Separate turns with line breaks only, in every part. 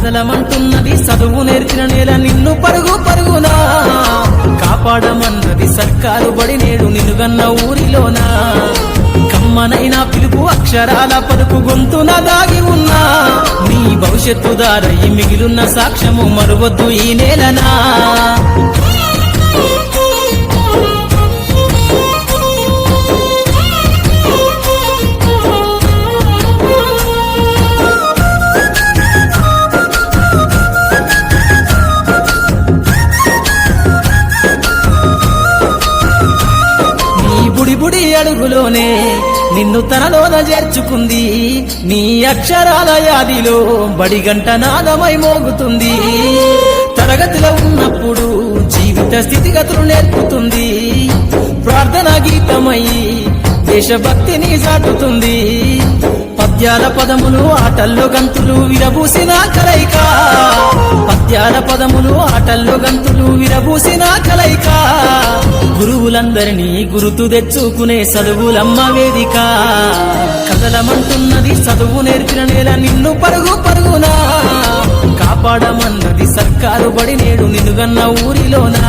కదలమంటున్నది చదువు నేర్చిన నేల నిన్ను పరుగు పరుగునా కాపాడమన్నది సర్కారు బడి నేడు నిలుగన్న ఊరిలోనా కమ్మనైనా పిలుపు అక్షరాల పలుకు గొంతున దాగి ఉన్నా నీ భవిష్యత్తు దారయి మిగిలున్న సాక్ష్యము మరువద్దు ఈ నేలనా బుడి అడుగులోనే నిన్ను తనలోన చేర్చుకుంది నీ అక్షరాల యాదిలో బడిగంట నాదమై మోగుతుంది తరగతిలో ఉన్నప్పుడు జీవిత స్థితిగతులు నేర్పుతుంది ప్రార్థన గీతమై దేశభక్తిని చాటుతుంది పద్యాల పదములు ఆటల్లో గంతులు విరబూసిన కలయిక పద్యాల పదములు ఆటల్లో గంతులు విరబూసిన కలయిక గురువులందరినీ గురుతు తెచ్చుకునే చదువులమ్మ వేదిక కదలమంటున్నది చదువు నేర్చిన నేల నిన్ను పరుగు పరుగునా కాపాడమన్నది సర్కారు బడి నేడు నిలుగన్న ఊరిలోనా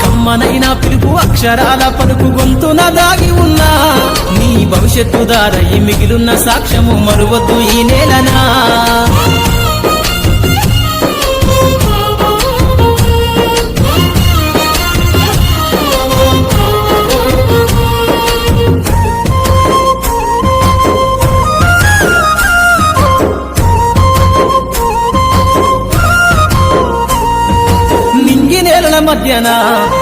కమ్మనైనా పిలుపు అక్షరాల పలుకు గొంతున దాగి ఉన్నా నీ భవిష్యత్తు దారయి మిగిలున్న సాక్ష్యము మరువద్దు ఈ నేలనా నేలల మధ్యన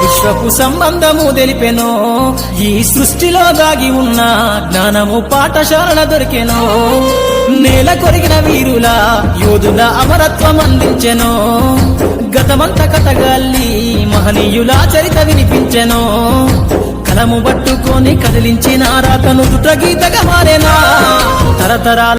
విశ్వపు సంబంధము తెలిపెనో ఈ సృష్టిలో దాగి ఉన్న జ్ఞానము పాఠశాల దొరికెనో నేల కొరిగిన వీరుల యోధుల అమరత్వం అందించెనో గతమంత కథగాల్లి మహనీయుల చరిత వినిపించెనో కలము పట్టుకొని కదిలించిన రాతను దుట గీతగా మారేనా తరతరాల